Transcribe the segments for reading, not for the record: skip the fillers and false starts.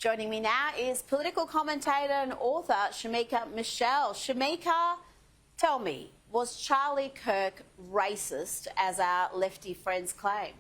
Joining me now is political commentator and author Shemeka Michelle. Shemeka, tell me, was Charlie Kirk racist, as our lefty friends claim?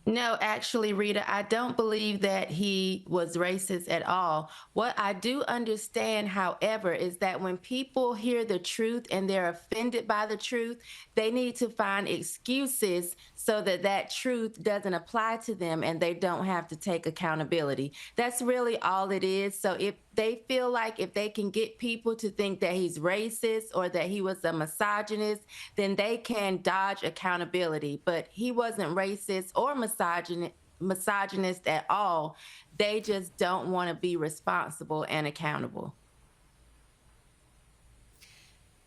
No, actually, Rita, I don't believe that he was racist at all. What I do understand, however, is that when people hear the truth and they're offended by the truth, they need to find excuses so that that truth doesn't apply to them and they don't have to take accountability. That's really all it is. So if they feel like if they can get people to think that he's racist or that he was a misogynist, then they can dodge accountability. But he wasn't racist or misogynist at all. They just don't want to be responsible and accountable.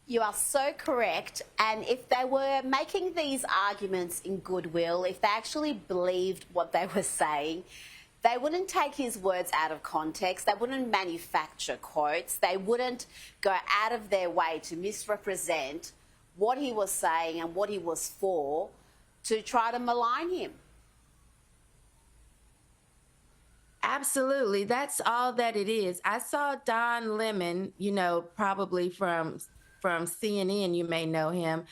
You are so correct. And if they were making these arguments in goodwill, if they actually believed what they were saying, they wouldn't take his words out of context. They wouldn't manufacture quotes. They wouldn't go out of their way to misrepresent what he was saying and what he was for to try to malign him. Absolutely. That's all that it is. I saw Don Lemon, probably from CNN, you may know him,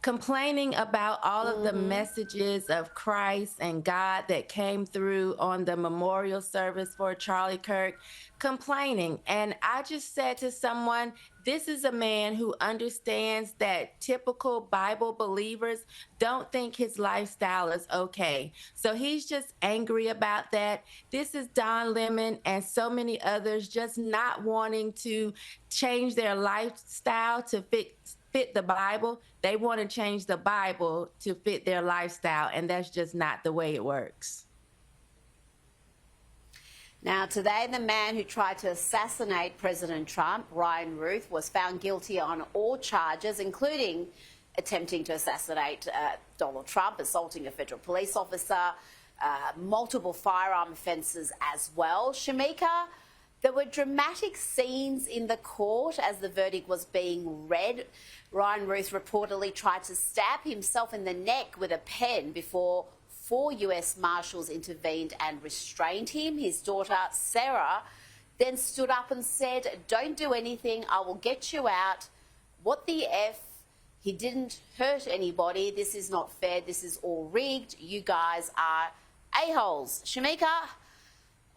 complaining about all of the messages of Christ and God that came through on the memorial service for Charlie Kirk, complaining. And I just said to someone, this is a man who understands that typical Bible believers don't think his lifestyle is okay. So he's just angry about that. This is Don Lemon and so many others just not wanting to change their lifestyle to fit the Bible. They want to change the Bible to fit their lifestyle, and that's just not the way it works. Now, today, the man who tried to assassinate President Trump, Ryan Ruth, was found guilty on all charges, including attempting to assassinate Donald Trump, assaulting a federal police officer, multiple firearm offences as well. Shemeka, there were dramatic scenes in the court as the verdict was being read. Ryan Ruth reportedly tried to stab himself in the neck with a pen before 4 US Marshals intervened and restrained him. His daughter, Sarah, then stood up and said, "Don't do anything, I will get you out. What the F? He didn't hurt anybody. This is not fair. This is all rigged. You guys are a-holes." Shemeka,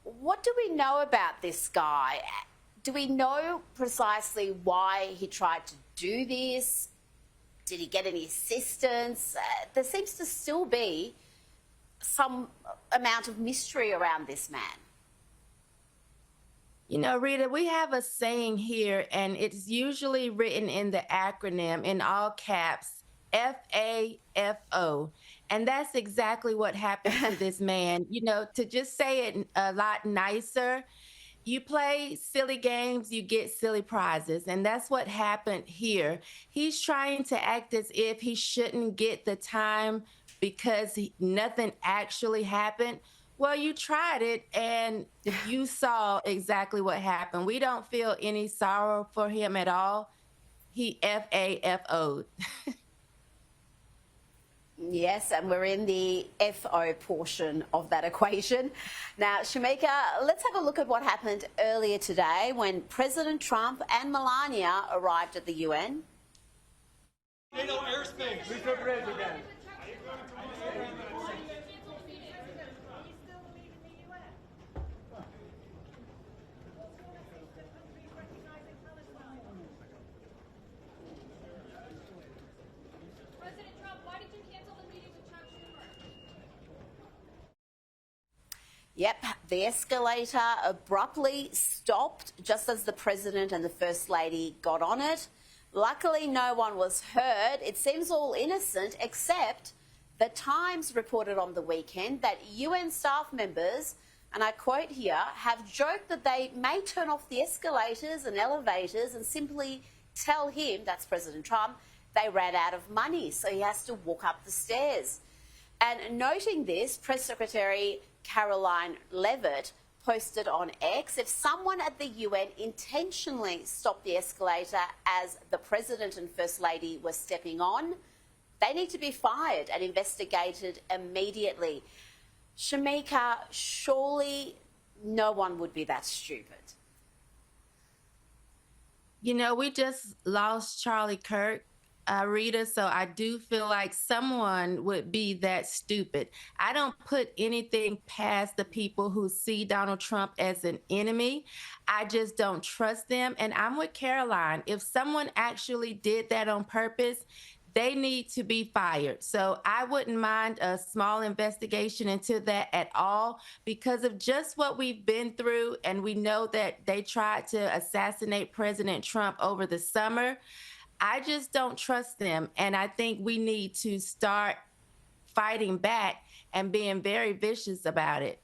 what do we know about this guy? Do we know precisely why he tried to do this? Did he get any assistance? There seems to still be some amount of mystery around this man. Rita, we have a saying here, and it's usually written in the acronym in all caps, FAFO. And that's exactly what happened to this man. To just say it a lot nicer, you play silly games, you get silly prizes. And that's what happened here. He's trying to act as if he shouldn't get the time because nothing actually happened. Well, you tried it and you saw exactly what happened. We don't feel any sorrow for him at all. He FAFO'd. Yes, and we're in the FO portion of that equation. Now, Shemeka, let's have a look at what happened earlier today when President Trump and Melania arrived at the UN. NATO airspace. Mr. President. Yep, the escalator abruptly stopped just as the President and the First Lady got on it. Luckily, no one was hurt. It seems all innocent, except the Times reported on the weekend that UN staff members, and I quote here, have joked that they may turn off the escalators and elevators and simply tell him, that's President Trump, they ran out of money, so he has to walk up the stairs. And noting this, Press Secretary Caroline Levitt posted on X, if someone at the UN intentionally stopped the escalator as the President and First Lady were stepping on, they need to be fired and investigated immediately. Shemeka, surely No one would be that stupid. You know, we just lost Charlie Kirk, Rita, so I do feel like someone would be that stupid. I don't put anything past the people who see Donald Trump as an enemy. I just don't trust them. And I'm with Caroline. If someone actually did that on purpose, they need to be fired. So I wouldn't mind a small investigation into that at all because of just what we've been through. And we know that they tried to assassinate President Trump over the summer. I just don't trust them. And I think we need to start fighting back and being very vicious about it.